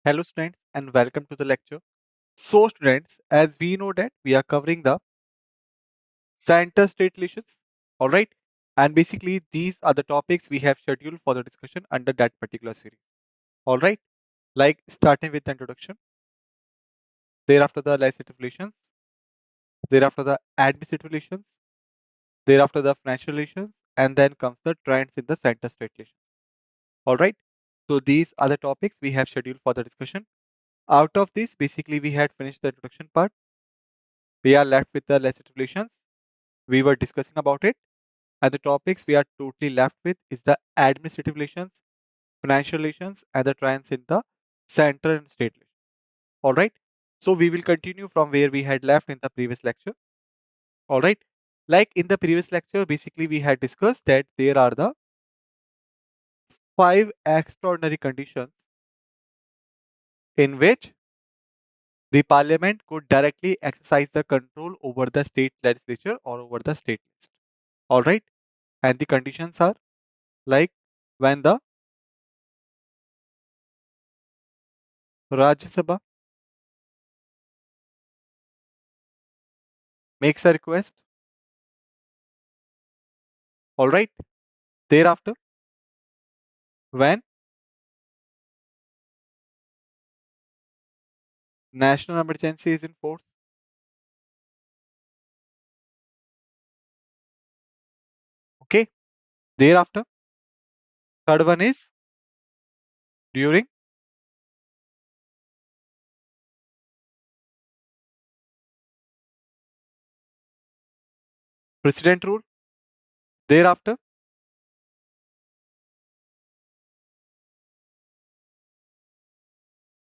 Hello students and welcome to the lecture. So students, as we know that we are covering the center-state relations, all right? And basically these are the topics we have scheduled for the discussion under that particular series, all right? Like starting with the introduction, thereafter the legislative relations, thereafter the administrative relations, thereafter the financial relations, and then comes the trends in the center-state relations, all right? So these are the topics we have scheduled for the discussion. Out of this, basically we had finished the introduction part. We are left with the legislative relations. We were discussing about it, and the topics we are totally left with is the administrative relations, financial relations, and the trends in the central and state relations. All right. So we will continue from where we had left in the previous lecture. All right. Like in the previous lecture, basically we had discussed that there are the five extraordinary conditions in which the parliament could directly exercise the control over the state legislature or over the state list. All right. And the conditions are like when the Rajya Sabha makes a request. All right. Thereafter, when national emergency is in force. Okay. Thereafter, third one is during president rule. Thereafter,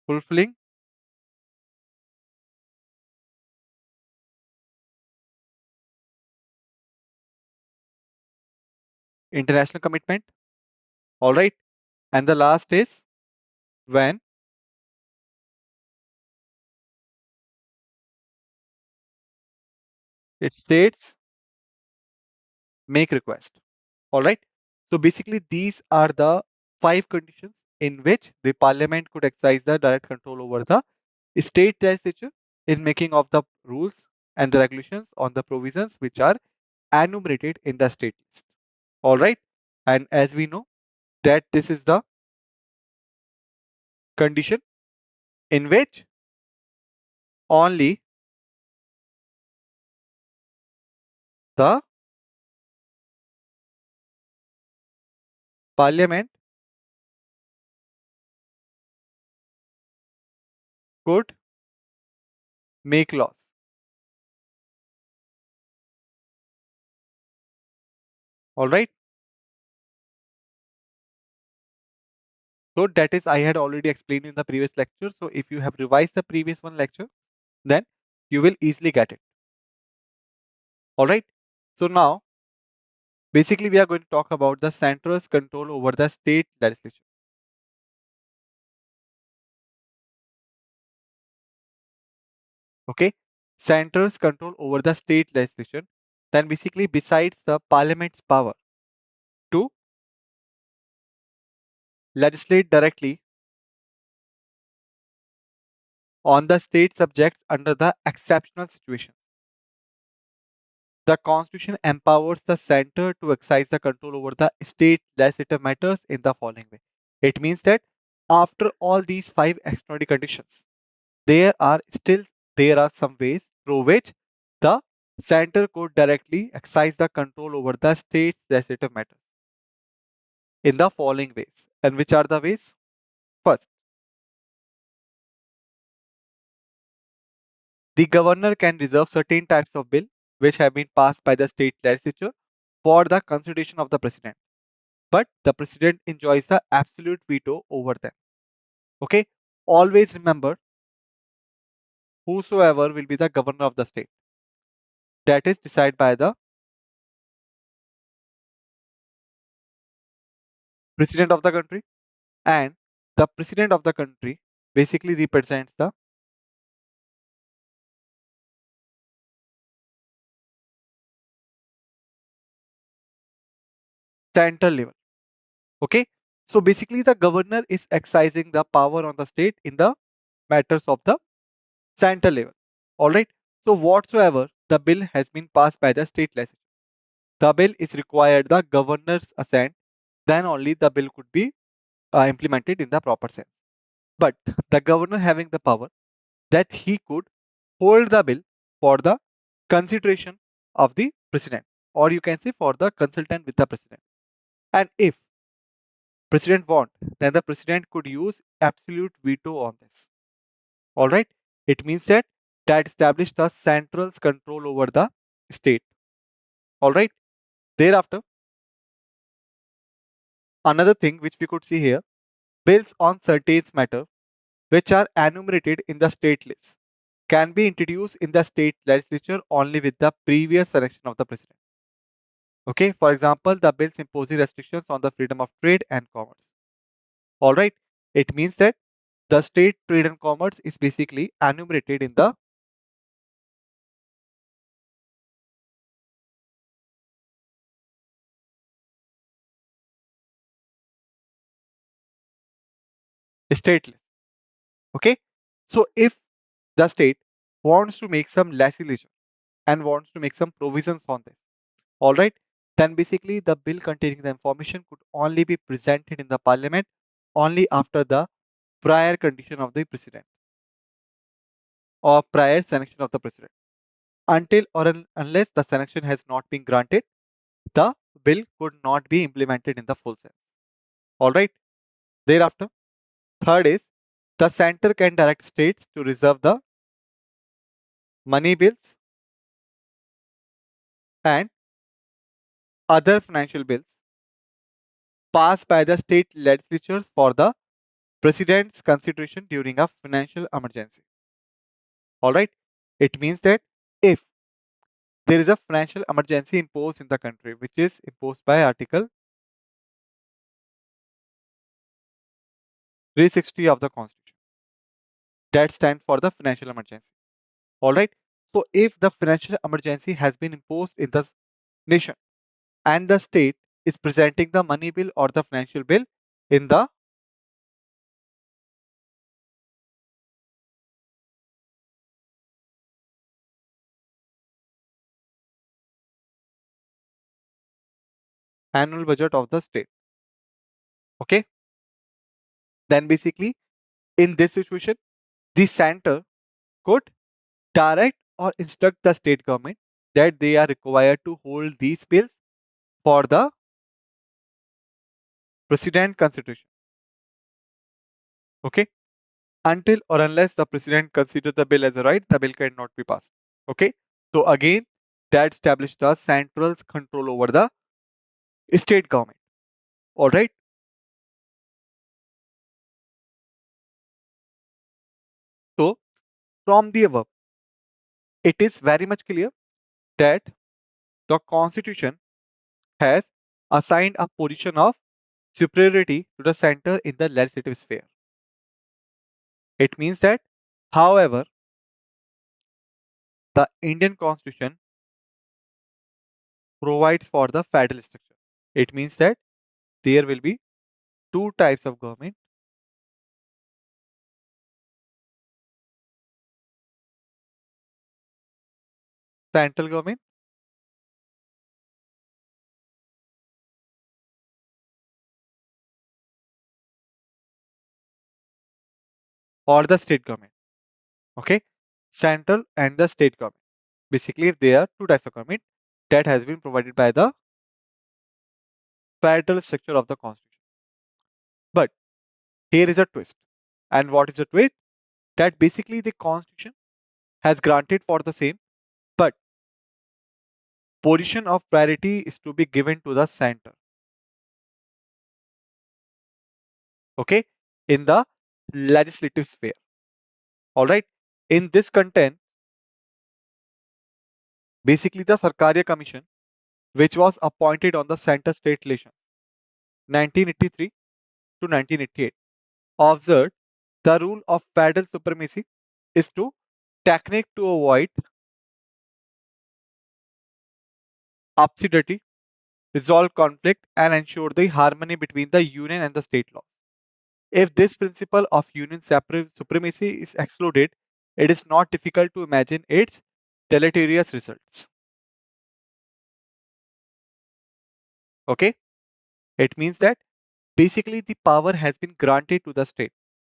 fulfilling international commitment. All right. And the last is when it states make request. All right. So basically, these are the five conditions in which the parliament could exercise the direct control over the state legislature in making of the rules and the regulations on the provisions which are enumerated in the state list. All right. And as we know that this is the condition in which only the parliament could make laws. All right. So that is I had already explained in the previous lecture. So if you have revised the previous one lecture, then you will easily get it. All right. So now basically we are going to talk about the central's control over the state legislature. Okay. Central's control over the state legislation. Then basically besides the parliament's power to legislate directly on the state subjects under the exceptional situations. The Constitution empowers the center to exercise the control over the state legislative matters in the following way. It means that after all these five extraordinary conditions, there are some ways through which the center could directly exercise the control over the state legislative matters in the following ways. And which are the ways? First, the governor can reserve certain types of bill which have been passed by the state legislature for the consideration of the president. But the president enjoys the absolute veto over them. Okay. Always remember whosoever will be the governor of the state. That is decided by the president of the country, and the president of the country basically represents the central level. Okay. So basically, the governor is exercising the power on the state in the matters of the central level. All right. So whatsoever the bill has been passed by the state legislature, the bill is required the governor's assent. Then only the bill could be implemented in the proper sense. But the governor having the power that he could hold the bill for the consideration of the president, or you can say for the consultant with the president. And if president want, then the president could use absolute veto on this. All right. It means that established the central's control over the state. All right. Thereafter, another thing which we could see here, bills on certain matter which are enumerated in the state list can be introduced in the state legislature only with the previous selection of the president. Okay, for example, the bills imposing restrictions on the freedom of trade and commerce. All right, it means that the state trade and commerce is basically enumerated in the state list. Okay, so if the state wants to make some legislation and wants to make some provisions on this, all right, then basically the bill containing the information could only be presented in the parliament only after the prior condition of the president or prior sanction of the president. Until or unless the sanction has not been granted, the bill could not be implemented in the full sense. All right. Thereafter, third is the center can direct states to reserve the money bills and other financial bills passed by the state legislatures for the president's consideration during a financial emergency. All right. It means that if there is a financial emergency imposed in the country, which is imposed by Article 360 of the Constitution, that stands for the financial emergency. All right. So if the financial emergency has been imposed in the nation and the state is presenting the money bill or the financial bill in the annual budget of the state, okay, then basically in this situation, the center could direct or instruct the state government that they are required to hold these bills for the president consideration, okay, until or unless the president considers the bill as a right, the bill cannot be passed. Okay. So again, that established the central's control over the state government. All right. So from the above, it is very much clear that the constitution has assigned a position of superiority to the center in the legislative sphere. It means that, however, the Indian constitution provides for the federal structure. It means that there will be two types of government, central government or the state government. Okay. Central and the state government. Basically, there are two types of government that has been provided by the federal structure of the constitution. But here is a twist. And what is the twist? That basically the constitution has granted for the same, but position of priority is to be given to the center. Okay, in the legislative sphere. All right. In this content, basically the Sarkaria Commission, which was appointed on the center state relations, 1983 to 1988, observed the rule of federal supremacy is to technique to avoid absurdity resolve conflict, and ensure the harmony between the union and the state laws. If this principle of union supremacy is excluded, it is not difficult to imagine its deleterious results. Okay? It means that basically the power has been granted to the state,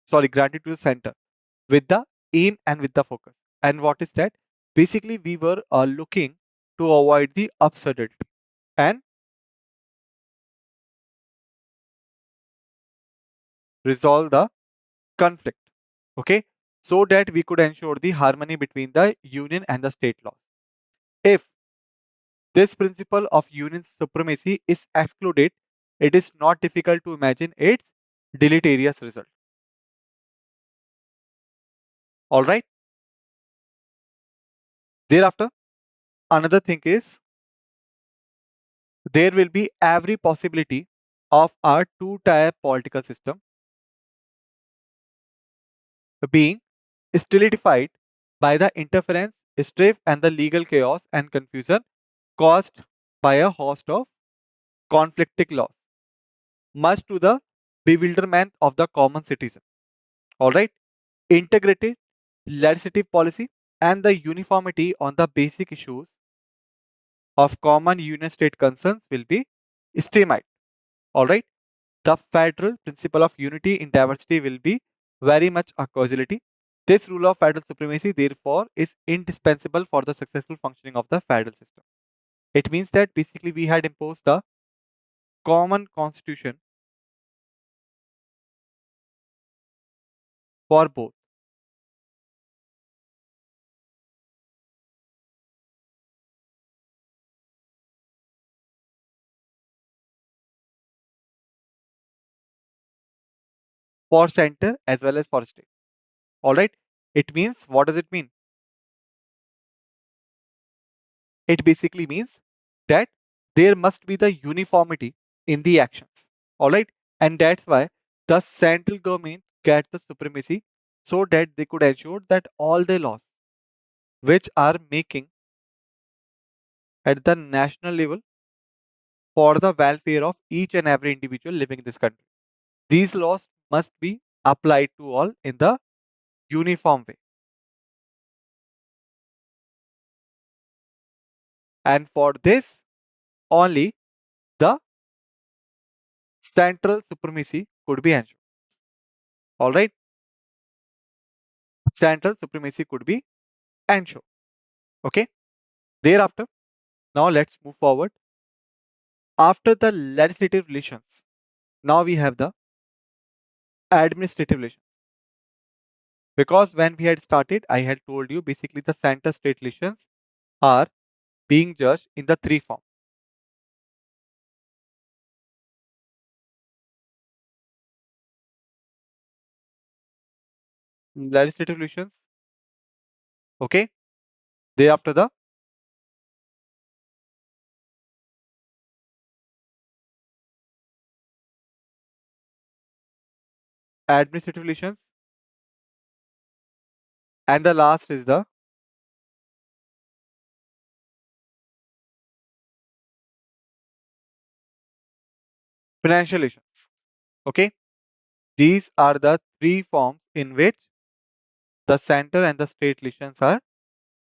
sorry, granted to the center with the aim and with the focus. And what is that? Basically, we were looking to avoid the absurdity and resolve the conflict. Okay? So that we could ensure the harmony between the union and the state laws. If this principle of union supremacy is excluded, it is not difficult to imagine its deleterious result. All right. Thereafter, another thing is there will be every possibility of a two-tier political system being solidified by the interference, strife, and the legal chaos and confusion caused by a host of conflicting laws, much to the bewilderment of the common citizen. All right, integrated legislative policy and the uniformity on the basic issues of common union state concerns will be stymied. All right, the federal principle of unity in diversity will be very much a causality. This rule of federal supremacy, therefore, is indispensable for the successful functioning of the federal system. It means that basically we had imposed the common constitution for both. For center as well as for state. All right. It means, what does it mean? It basically means that there must be the uniformity in the actions. All right. And that's why the central government gets the supremacy so that they could ensure that all the laws which are making at the national level for the welfare of each and every individual living in this country. These laws must be applied to all in the uniform way. And for this, only the central supremacy could be ensured. All right. Central supremacy could be ensured. Okay. Thereafter, now let's move forward. After the legislative relations, now we have the administrative relations. Because when we had started, I had told you basically the center state relations are being judged in the three forms: legislative relations, okay, thereafter the administrative relations, and the last is the financial relations. Okay, these are the three forms in which the center and the state relations are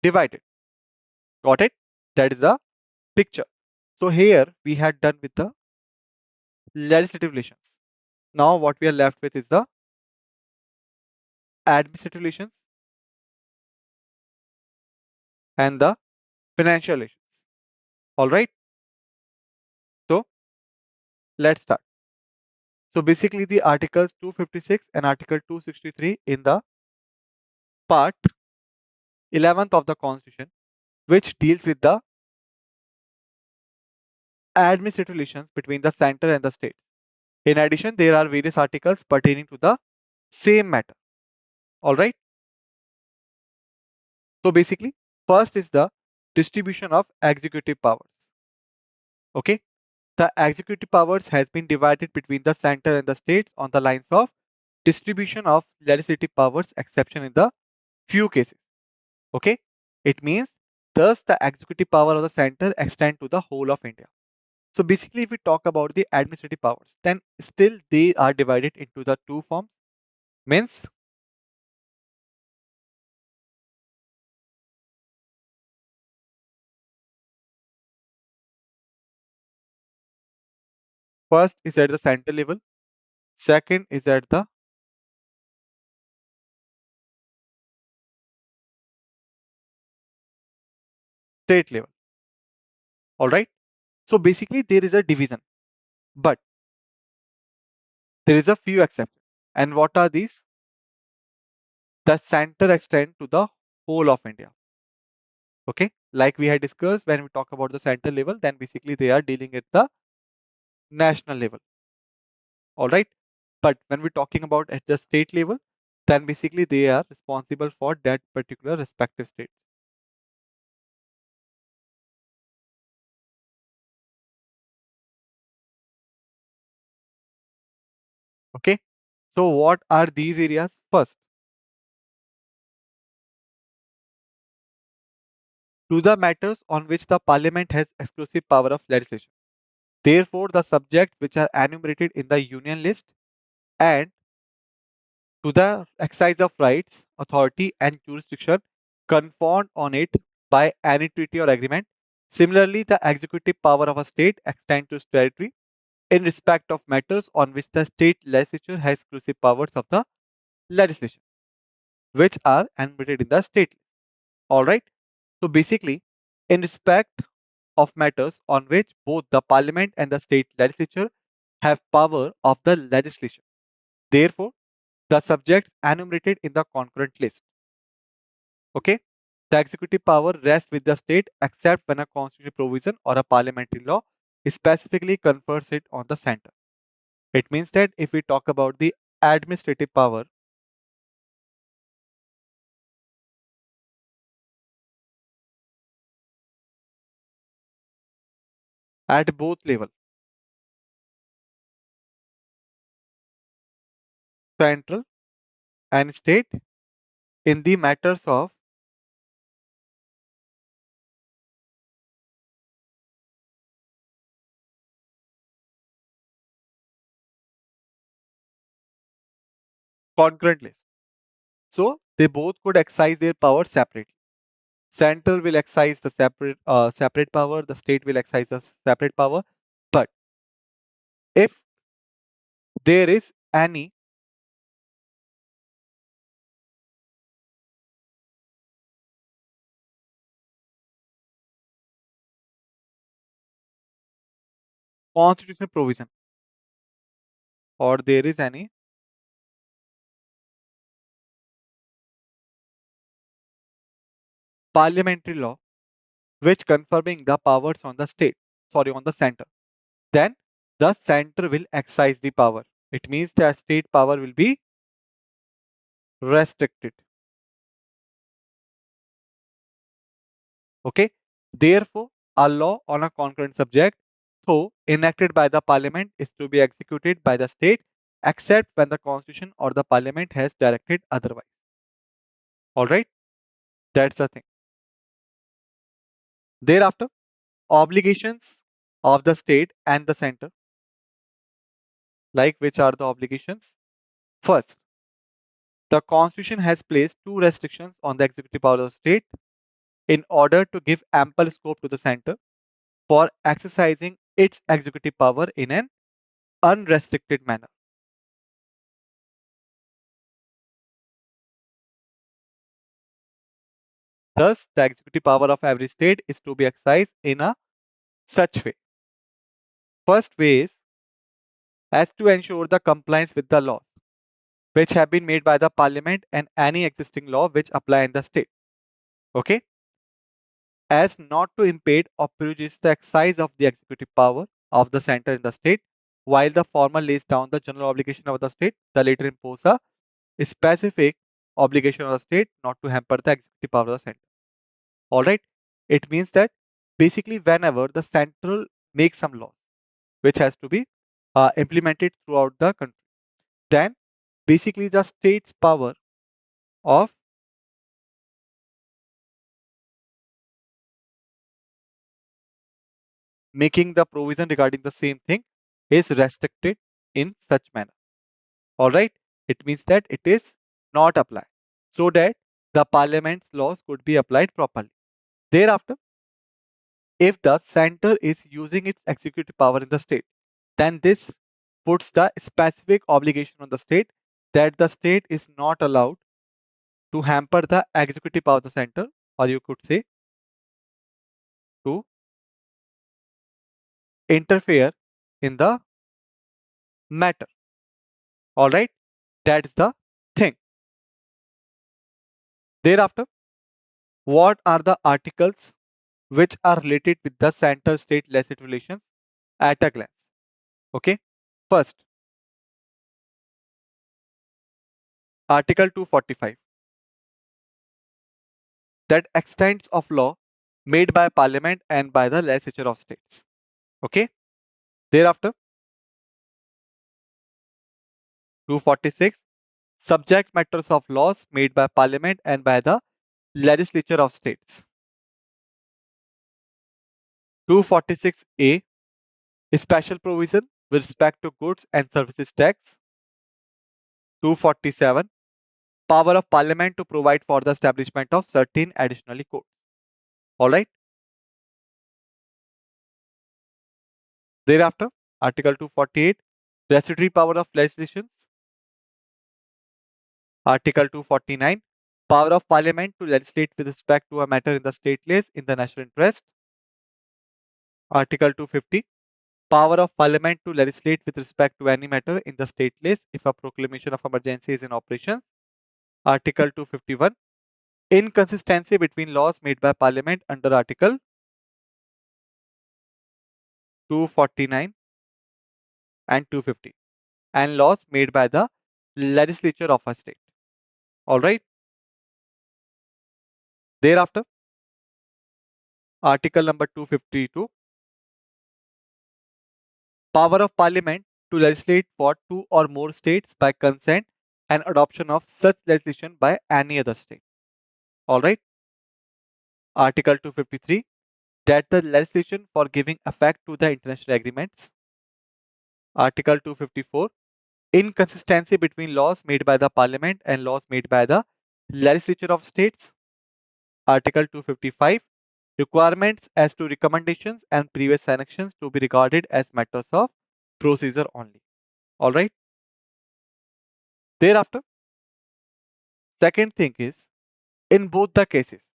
divided. Got it? That is the picture. So here we had done with the legislative relations. Now what we are left with is the administrative relations and the financial relations. All right. So let's start. So basically the articles 256 and article 263 in the part 11th of the constitution, which deals with the administrative relations between the center and the states. In addition, there are various articles pertaining to the same matter. All right. So basically, first is the distribution of executive powers. Okay. The executive powers has been divided between the center and the states on the lines of distribution of legislative powers, exception in the few cases. Okay. It means thus the executive power of the center extend to the whole of India. So basically, if we talk about the administrative powers, then still they are divided into the two forms. Means first is at the central level, second is at the state level. All right. So basically, there is a division, but there is a few exceptions. And what are these? The center extend to the whole of India. Okay. Like we had discussed when we talk about the center level, then basically they are dealing at the national level. All right. But when we're talking about at the state level, then basically they are responsible for that particular respective state. Okay. So what are these areas? First, to the matters on which the parliament has exclusive power of legislation. Therefore, the subjects which are enumerated in the union list, and to the exercise of rights, authority, and jurisdiction conferred on it by any treaty or agreement. Similarly, the executive power of a state extends to its territory in respect of matters on which the state legislature has exclusive powers of the legislation, which are enumerated in the state. All right. So basically, in respect of matters on which both the parliament and the state legislature have power of the legislation. Therefore, the subjects enumerated in the concurrent list. Okay. The executive power rests with the state except when a constitutional provision or a parliamentary law specifically confers it on the center. It means that if we talk about the administrative power at both level, central and state, in the matters of concurrent list. So they both could exercise their power separately. Central will exercise the separate power. The state will exercise a separate power. But if there is any constitutional provision or there is any parliamentary law which confirming the powers on the state, sorry, on the center, then the center will exercise the power. It means that state power will be restricted. Okay. Therefore, a law on a concurrent subject, though enacted by the parliament, is to be executed by the state except when the constitution or the parliament has directed otherwise. All right. That's the thing. Thereafter, obligations of the state and the center, like which are the obligations? First, the constitution has placed two restrictions on the executive power of the state in order to give ample scope to the center for exercising its executive power in an unrestricted manner. Thus, the executive power of every state is to be exercised in a such way. First way is as to ensure the compliance with the laws which have been made by the parliament and any existing law which apply in the state. Okay, as not to impede or prejudice the exercise of the executive power of the center in the state, while the former lays down the general obligation of the state, the later impose a specific obligation of the state not to hamper the executive power of the center. All right, it means that basically whenever the central makes some laws which has to be implemented throughout the country, then basically the state's power of making the provision regarding the same thing is restricted in such manner. All right, it means that it is not applied so that the parliament's laws could be applied properly. Thereafter, if the center is using its executive power in the state, then this puts the specific obligation on the state that the state is not allowed to hamper the executive power of the center, or you could say to interfere in the matter. All right, that's the thing. Thereafter, what are the articles which are related with the center state legislative relations at a glance? Okay, first, Article 245, that extents of law made by parliament and by the legislature of states. Okay, thereafter, 246, subject matters of laws made by parliament and by the legislature of states. 246A, special provision with respect to goods and services tax. 247, power of parliament to provide for the establishment of certain additional codes. All right. Thereafter, Article 248, residuary power of legislations. Article 249, power of parliament to legislate with respect to a matter in the state laws in the national interest. Article 250, power of parliament to legislate with respect to any matter in the state laws if a proclamation of emergency is in operations. Article 251, inconsistency between laws made by parliament under Article 249 and 250 and laws made by the legislature of a state. All right. Thereafter, Article number 252, power of parliament to legislate for two or more states by consent and adoption of such legislation by any other state. All right. Article 253, that the legislation for giving effect to the international agreements. Article 254, inconsistency between laws made by the parliament and laws made by the legislature of states. Article 255, requirements as to recommendations and previous sanctions to be regarded as matters of procedure only. All right. Thereafter, second thing is, in both the cases,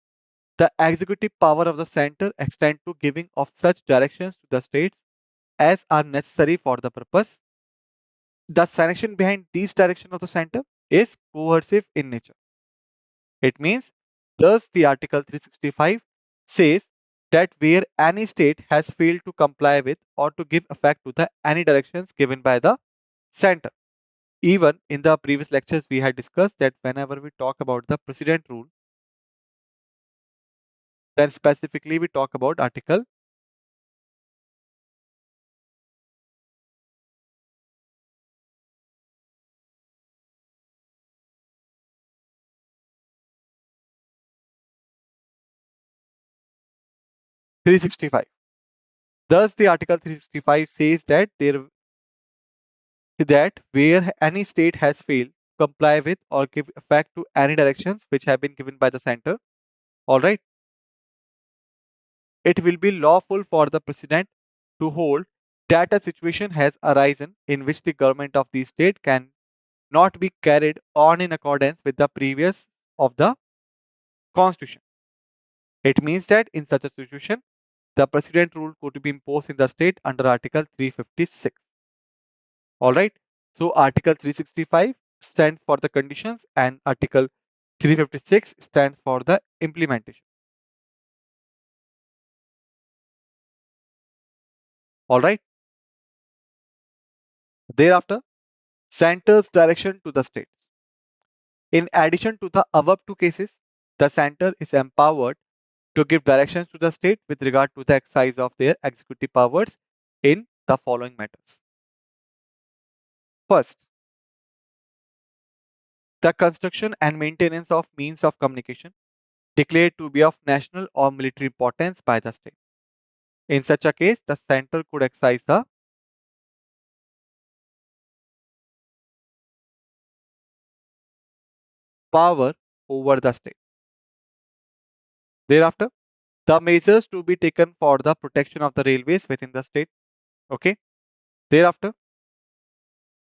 the executive power of the center extend to giving of such directions to the states as are necessary for the purpose. The sanction behind these directions of the center is coercive in nature. It means, thus the Article 365 says that where any state has failed to comply with or to give effect to the any directions given by the center. Even in the previous lectures, we had discussed that whenever we talk about the precedent rule, then specifically we talk about Article 365. Thus, the Article 365 says that where any state has failed to comply with or give effect to any directions which have been given by the center, all right, it will be lawful for the president to hold that a situation has arisen in which the government of the state can not be carried on in accordance with the previous of the constitution. It means that in such a situation, the precedent rule could be imposed in the state under Article 356. All right. So Article 365 stands for the conditions and Article 356 stands for the implementation. All right. Thereafter, center's direction to the states. In addition to the above two cases, the center is empowered to give directions to the state with regard to the exercise of their executive powers in the following matters. First, the construction and maintenance of means of communication declared to be of national or military importance by the state. In such a case, the center could exercise the power over the state. Thereafter, the measures to be taken for the protection of the railways within the state. Okay. Thereafter,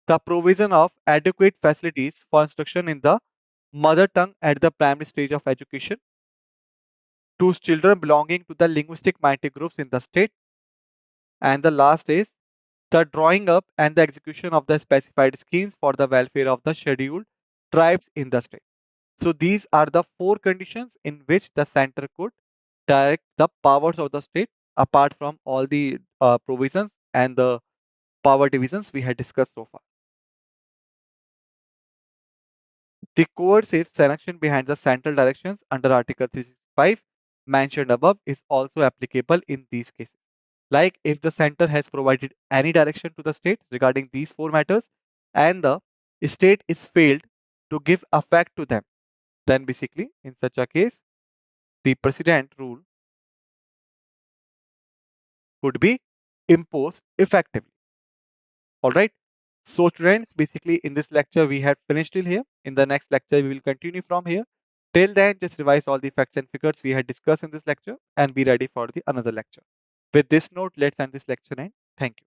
the provision of adequate facilities for instruction in the mother tongue at the primary stage of education to children belonging to the linguistic minority groups in the state. And the last is the drawing up and the execution of the specified schemes for the welfare of the scheduled tribes in the state. So these are the four conditions in which the center could direct the powers of the state apart from all the provisions and the power divisions we had discussed so far. The coercive sanction behind the central directions under Article 365 mentioned above is also applicable in these cases. Like if the center has provided any direction to the state regarding these four matters and the state is failed to give effect to them, then basically in such a case, the precedent rule could be imposed effectively. All right. So students, basically in this lecture, we have finished till here. In the next lecture, we will continue from here. Till then, just revise all the facts and figures we had discussed in this lecture and be ready for the another lecture. With this note, let's end this lecture and thank you.